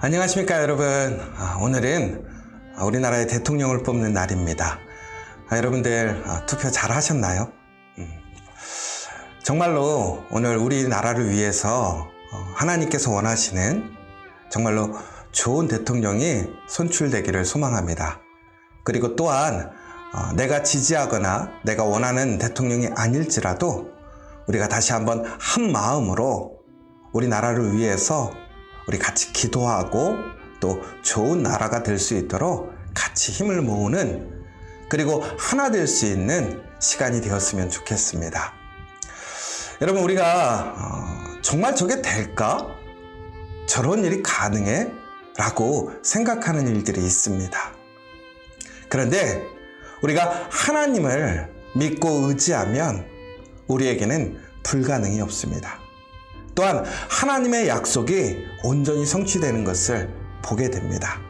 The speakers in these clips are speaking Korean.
안녕하십니까 여러분. 오늘은 우리나라의 대통령을 뽑는 날입니다. 여러분들 투표 잘 하셨나요? 정말로 오늘 우리나라를 위해서 하나님께서 원하시는 정말로 좋은 대통령이 선출되기를 소망합니다. 그리고 또한 내가 지지하거나 내가 원하는 대통령이 아닐지라도 우리가 다시 한번 한 마음으로 우리나라를 위해서 우리 같이 기도하고 또 좋은 나라가 될 수 있도록 같이 힘을 모으는, 그리고 하나 될 수 있는 시간이 되었으면 좋겠습니다. 여러분, 우리가 정말 저게 될까? 저런 일이 가능해? 라고 생각하는 일들이 있습니다. 그런데 우리가 하나님을 믿고 의지하면 우리에게는 불가능이 없습니다. 또한 하나님의 약속이 온전히 성취되는 것을 보게 됩니다.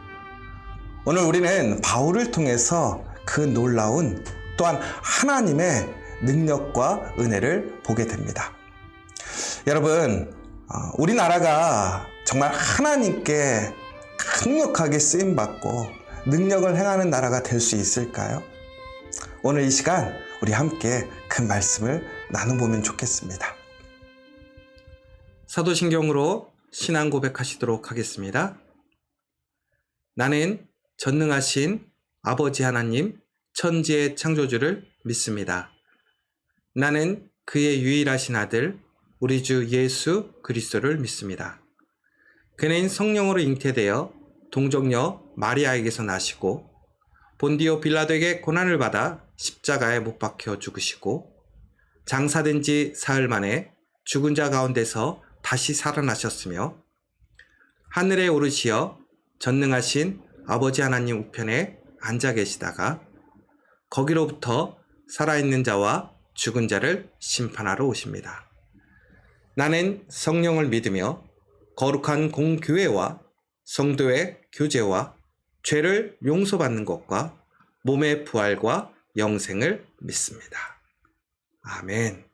오늘 우리는 바울을 통해서 그 놀라운 또한 하나님의 능력과 은혜를 보게 됩니다. 여러분, 우리나라가 정말 하나님께 강력하게 쓰임받고 능력을 행하는 나라가 될 수 있을까요? 오늘 이 시간 우리 함께 그 말씀을 나눠보면 좋겠습니다. 사도신경으로 신앙 고백하시도록 하겠습니다. 나는 전능하신 아버지 하나님, 천지의 창조주를 믿습니다. 나는 그의 유일하신 아들, 우리 주 예수 그리스도를 믿습니다. 그는 성령으로 잉태되어 동정녀 마리아에게서 나시고 본디오 빌라도에게 고난을 받아 십자가에 못 박혀 죽으시고 장사된 지 사흘 만에 죽은 자 가운데서 다시 살아나셨으며 하늘에 오르시어 전능하신 아버지 하나님 우편에 앉아 계시다가 거기로부터 살아있는 자와 죽은 자를 심판하러 오십니다. 나는 성령을 믿으며 거룩한 공교회와 성도의 교제와 죄를 용서받는 것과 몸의 부활과 영생을 믿습니다. 아멘.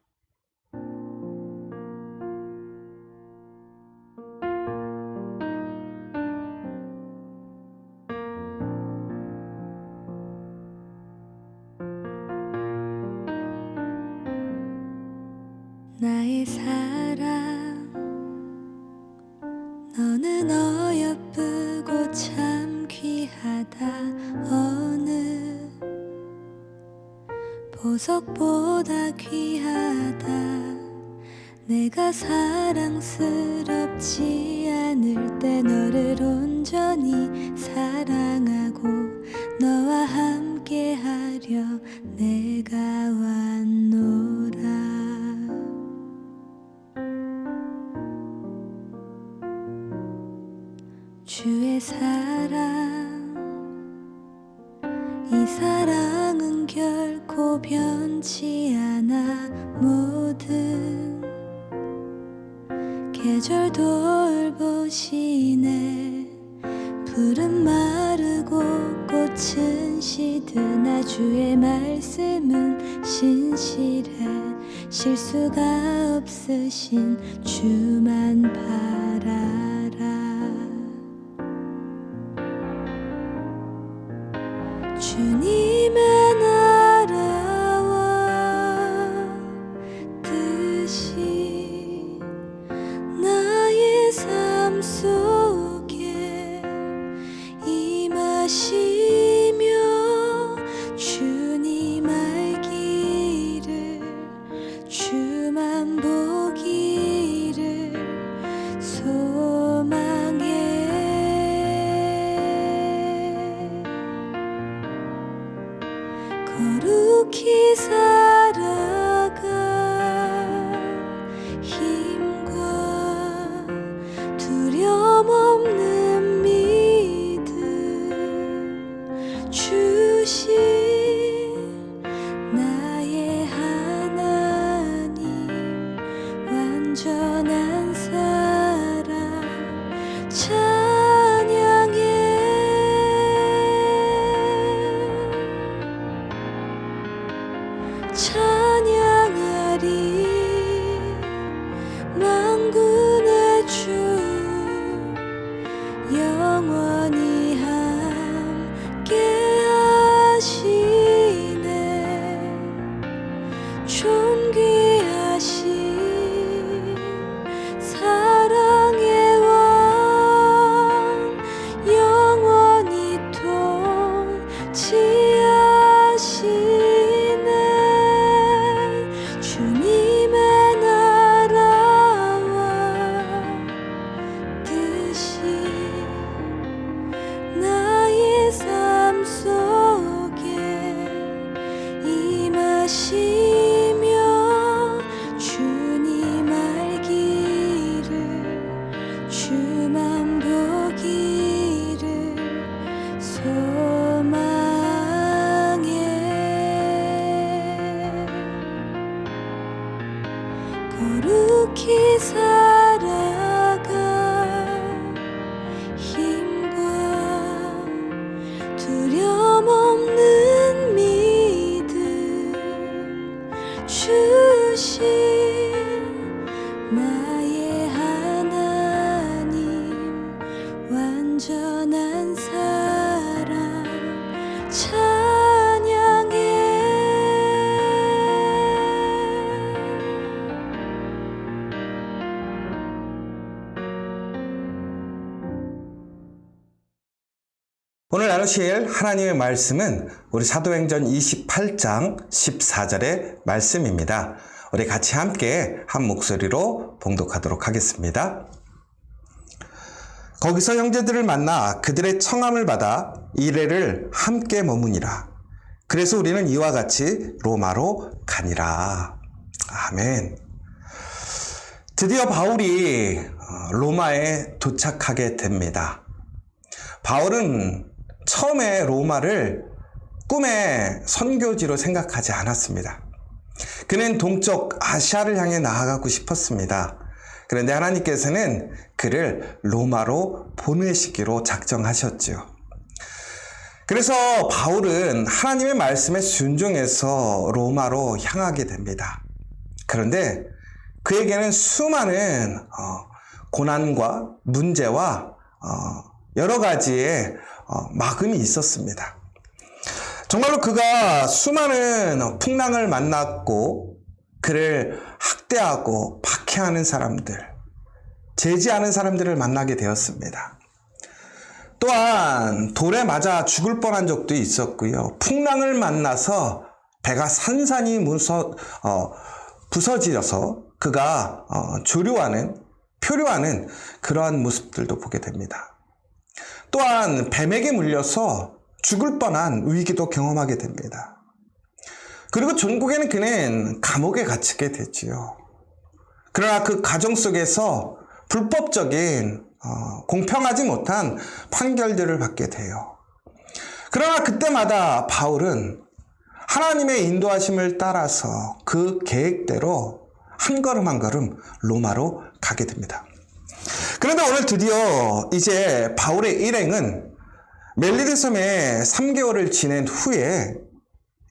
나의 사랑, 너는 어여쁘고 참 귀하다. 어느 보석보다 귀하다. 내가 사랑스럽지 않을 때 너를 온전히 사랑하고 너와 함께하려 내가 왔노라. 주의 사랑, 이 사랑은 결코 변치 않아. 모든 계절 돌보시네. 풀은 마르고 꽃은 시드나 주의 말씀은 신실해. 실수가 없으신 주만 바라라. 주님의 나라와 뜻이 나의 삶 속에 임하시며 주님 알기를 주만 보기를 소망해. 거룩히 살아갈 힘과 두려움 없는 믿음 주신 나의 하나님, 완전한 사랑 찬양해. 찬양하리 만군의 주 인도하시며 주님 알기를 주만 보기를 소망해 거룩히 살아가 힘과 두려움 없는 믿음 주신 나의 하나님 완전한 사랑 찬양해. 오늘 나누실 하나님의 말씀은 우리 사도행전 28장 14절의 말씀입니다. 우리 같이 함께 한 목소리로 봉독하도록 하겠습니다. 거기서 형제들을 만나 그들의 청함을 받아 이레를 함께 머무니라. 그래서 우리는 이와 같이 로마로 가니라. 아멘. 드디어 바울이 로마에 도착하게 됩니다. 바울은 처음에 로마를 꿈의 선교지로 생각하지 않았습니다. 그는 동쪽 아시아를 향해 나아가고 싶었습니다. 그런데 하나님께서는 그를 로마로 보내시기로 작정하셨죠. 그래서 바울은 하나님의 말씀에 순종해서 로마로 향하게 됩니다. 그런데 그에게는 수많은 고난과 문제와 여러 가지의 막음이 있었습니다. 정말로 그가 수많은 풍랑을 만났고 그를 학대하고 박해하는 사람들, 제지하는 사람들을 만나게 되었습니다. 또한 돌에 맞아 죽을 뻔한 적도 있었고요. 풍랑을 만나서 배가 산산이 부서지어서 그가 표류하는 그러한 모습들도 보게 됩니다. 또한 뱀에게 물려서 죽을 뻔한 위기도 경험하게 됩니다. 그리고 종국에는 그는 감옥에 갇히게 되지요. 그러나 그 과정 속에서 불법적인 공평하지 못한 판결들을 받게 돼요. 그러나 그때마다 바울은 하나님의 인도하심을 따라서 그 계획대로 한 걸음 한 걸음 로마로 가게 됩니다. 그런데 오늘 드디어 이제 바울의 일행은 멜리드 섬에 3개월을 지낸 후에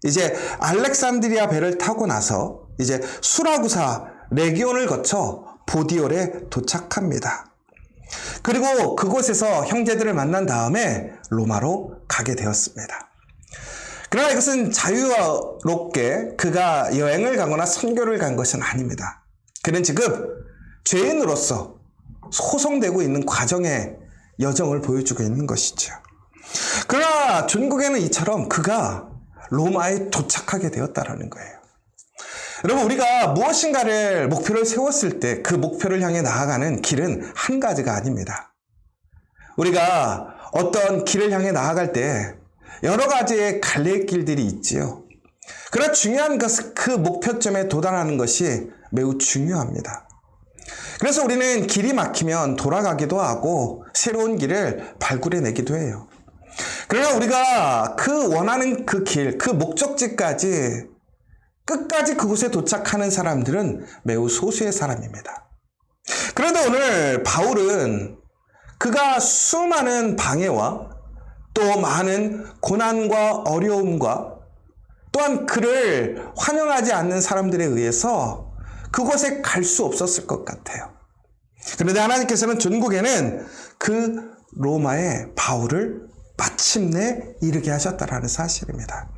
이제 알렉산드리아 배를 타고 나서 이제 수라구사 레기온을 거쳐 보디올에 도착합니다. 그리고 그곳에서 형제들을 만난 다음에 로마로 가게 되었습니다. 그러나 이것은 자유롭게 그가 여행을 가거나 선교를 간 것은 아닙니다. 그는 지금 죄인으로서 소송되고 있는 과정의 여정을 보여주고 있는 것이죠. 그러나 종국에는 이처럼 그가 로마에 도착하게 되었다라는 거예요. 여러분, 우리가 무엇인가를 목표를 세웠을 때 그 목표를 향해 나아가는 길은 한 가지가 아닙니다. 우리가 어떤 길을 향해 나아갈 때 여러 가지의 갈래길들이 있지요. 그러나 중요한 것은 그 목표점에 도달하는 것이 매우 중요합니다. 그래서 우리는 길이 막히면 돌아가기도 하고 새로운 길을 발굴해내기도 해요. 그러나 우리가 그 원하는 그 길, 그 목적지까지 끝까지 그곳에 도착하는 사람들은 매우 소수의 사람입니다. 그런데 오늘 바울은 그가 수많은 방해와 또 많은 고난과 어려움과 또한 그를 환영하지 않는 사람들에 의해서 그곳에 갈 수 없었을 것 같아요. 그런데 하나님께서는 전국에는 그 로마의 바울을 마침내 이르게 하셨다라는 사실입니다.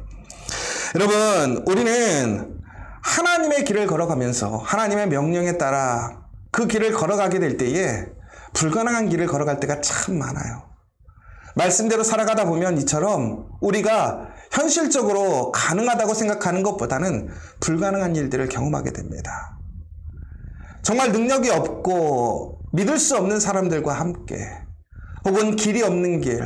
여러분, 우리는 하나님의 길을 걸어가면서 하나님의 명령에 따라 그 길을 걸어가게 될 때에 불가능한 길을 걸어갈 때가 참 많아요. 말씀대로 살아가다 보면 이처럼 우리가 현실적으로 가능하다고 생각하는 것보다는 불가능한 일들을 경험하게 됩니다. 정말 능력이 없고 믿을 수 없는 사람들과 함께 혹은 길이 없는 길,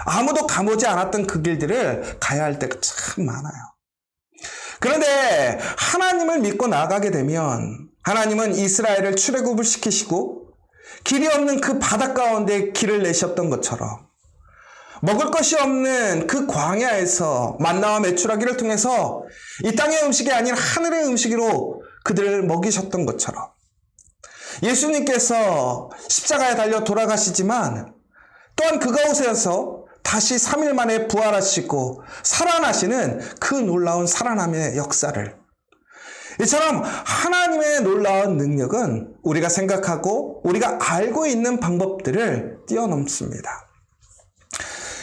아무도 가보지 않았던 그 길들을 가야 할 때가 참 많아요. 그런데 하나님을 믿고 나아가게 되면 하나님은 이스라엘을 출애굽을 시키시고 길이 없는 그 바다 가운데 길을 내셨던 것처럼 먹을 것이 없는 그 광야에서 만나와 메추라기를 통해서 이 땅의 음식이 아닌 하늘의 음식으로 그들을 먹이셨던 것처럼 예수님께서 십자가에 달려 돌아가시지만 또한 그 가운데서 다시 3일 만에 부활하시고 살아나시는 그 놀라운 살아남의 역사를, 이처럼 하나님의 놀라운 능력은 우리가 생각하고 우리가 알고 있는 방법들을 뛰어넘습니다.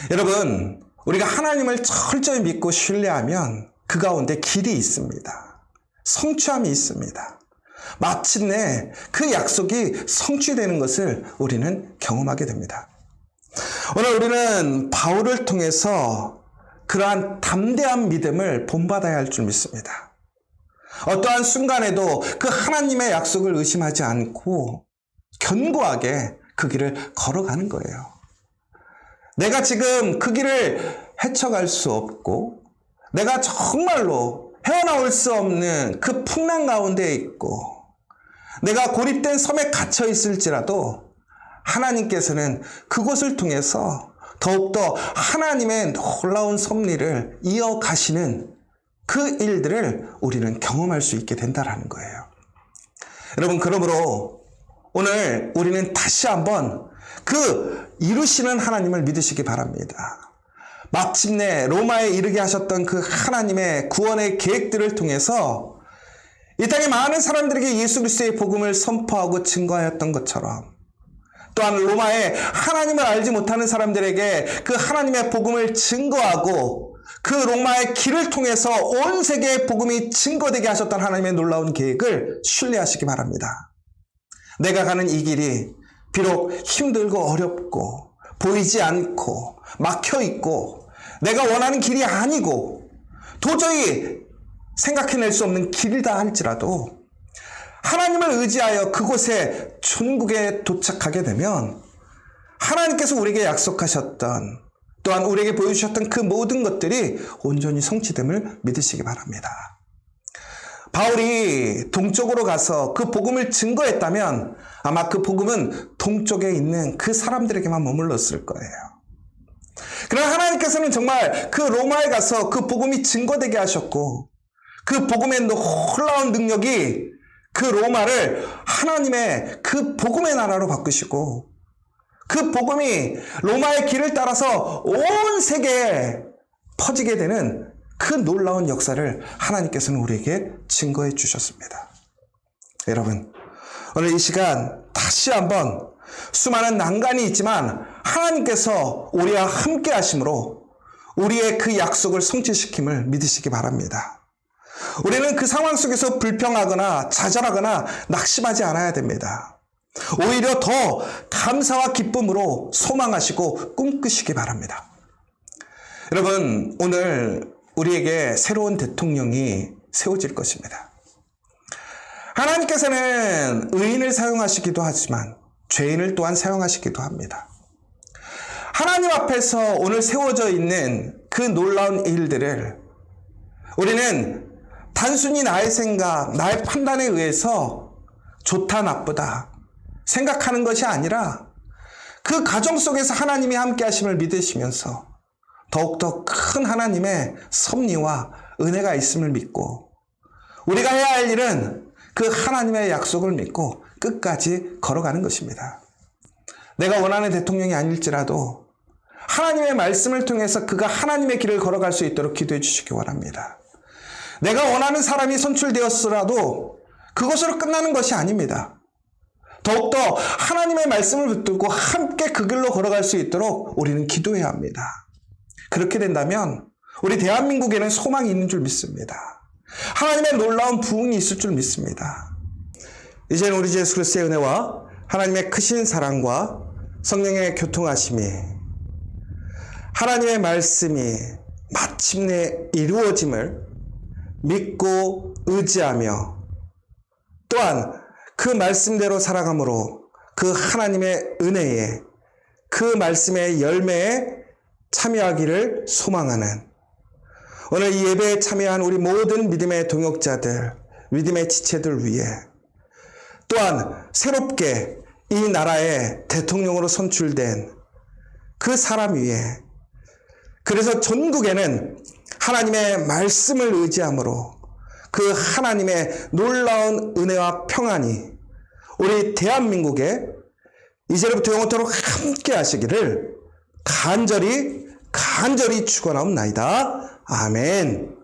여러분, 우리가 하나님을 철저히 믿고 신뢰하면 그 가운데 길이 있습니다. 성취함이 있습니다. 마침내 그 약속이 성취되는 것을 우리는 경험하게 됩니다. 오늘 우리는 바울을 통해서 그러한 담대한 믿음을 본받아야 할 줄 믿습니다. 어떠한 순간에도 그 하나님의 약속을 의심하지 않고 견고하게 그 길을 걸어가는 거예요. 내가 지금 그 길을 헤쳐갈 수 없고 내가 정말로 헤어나올 수 없는 그 풍랑 가운데 있고 내가 고립된 섬에 갇혀 있을지라도 하나님께서는 그곳을 통해서 더욱더 하나님의 놀라운 섭리를 이어가시는 그 일들을 우리는 경험할 수 있게 된다는 거예요. 여러분, 그러므로 오늘 우리는 다시 한번 그 이루시는 하나님을 믿으시기 바랍니다. 마침내 로마에 이르게 하셨던 그 하나님의 구원의 계획들을 통해서 이 땅의 많은 사람들에게 예수 그리스도의 복음을 선포하고 증거하였던 것처럼 또한 로마에 하나님을 알지 못하는 사람들에게 그 하나님의 복음을 증거하고 그 로마의 길을 통해서 온 세계의 복음이 증거되게 하셨던 하나님의 놀라운 계획을 신뢰하시기 바랍니다. 내가 가는 이 길이 비록 힘들고 어렵고 보이지 않고 막혀있고 내가 원하는 길이 아니고 도저히 생각해낼 수 없는 길이다 할지라도 하나님을 의지하여 그곳에 천국에 도착하게 되면 하나님께서 우리에게 약속하셨던 또한 우리에게 보여주셨던 그 모든 것들이 온전히 성취됨을 믿으시기 바랍니다. 바울이 동쪽으로 가서 그 복음을 증거했다면 아마 그 복음은 동쪽에 있는 그 사람들에게만 머물렀을 거예요. 그러나 하나님께서는 정말 그 로마에 가서 그 복음이 증거되게 하셨고 그 복음의 놀라운 능력이 그 로마를 하나님의 그 복음의 나라로 바꾸시고 그 복음이 로마의 길을 따라서 온 세계에 퍼지게 되는 그 놀라운 역사를 하나님께서는 우리에게 증거해 주셨습니다. 여러분, 오늘 이 시간 다시 한번 수많은 난관이 있지만 하나님께서 우리와 함께 하심으로 우리의 그 약속을 성취시킴을 믿으시기 바랍니다. 우리는 그 상황 속에서 불평하거나 좌절하거나 낙심하지 않아야 됩니다. 오히려 더 감사와 기쁨으로 소망하시고 꿈꾸시기 바랍니다. 여러분, 오늘 우리에게 새로운 대통령이 세워질 것입니다. 하나님께서는 의인을 사용하시기도 하지만 죄인을 또한 사용하시기도 합니다. 하나님 앞에서 오늘 세워져 있는 그 놀라운 일들을 우리는 단순히 나의 생각, 나의 판단에 의해서 좋다, 나쁘다 생각하는 것이 아니라 그 가정 속에서 하나님이 함께 하심을 믿으시면서 더욱더 큰 하나님의 섭리와 은혜가 있음을 믿고 우리가 해야 할 일은 그 하나님의 약속을 믿고 끝까지 걸어가는 것입니다. 내가 원하는 대통령이 아닐지라도 하나님의 말씀을 통해서 그가 하나님의 길을 걸어갈 수 있도록 기도해 주시기 바랍니다. 내가 원하는 사람이 선출되었으라도 그것으로 끝나는 것이 아닙니다. 더욱더 하나님의 말씀을 붙들고 함께 그 길로 걸어갈 수 있도록 우리는 기도해야 합니다. 그렇게 된다면 우리 대한민국에는 소망이 있는 줄 믿습니다. 하나님의 놀라운 부흥이 있을 줄 믿습니다. 이제는 우리 주 예수 그리스도의 은혜와 하나님의 크신 사랑과 성령의 교통하심이 하나님의 말씀이 마침내 이루어짐을 믿고 의지하며 또한 그 말씀대로 살아감으로 그 하나님의 은혜에 그 말씀의 열매에 참여하기를 소망하는 오늘 이 예배에 참여한 우리 모든 믿음의 동역자들, 믿음의 지체들 위해, 또한 새롭게 이 나라의 대통령으로 선출된 그 사람 위에, 그래서 전국에는 하나님의 말씀을 의지함으로 그 하나님의 놀라운 은혜와 평안이 우리 대한민국에 이제로부터 영원토록 함께 하시기를 간절히 축원하옵나이다. 아멘.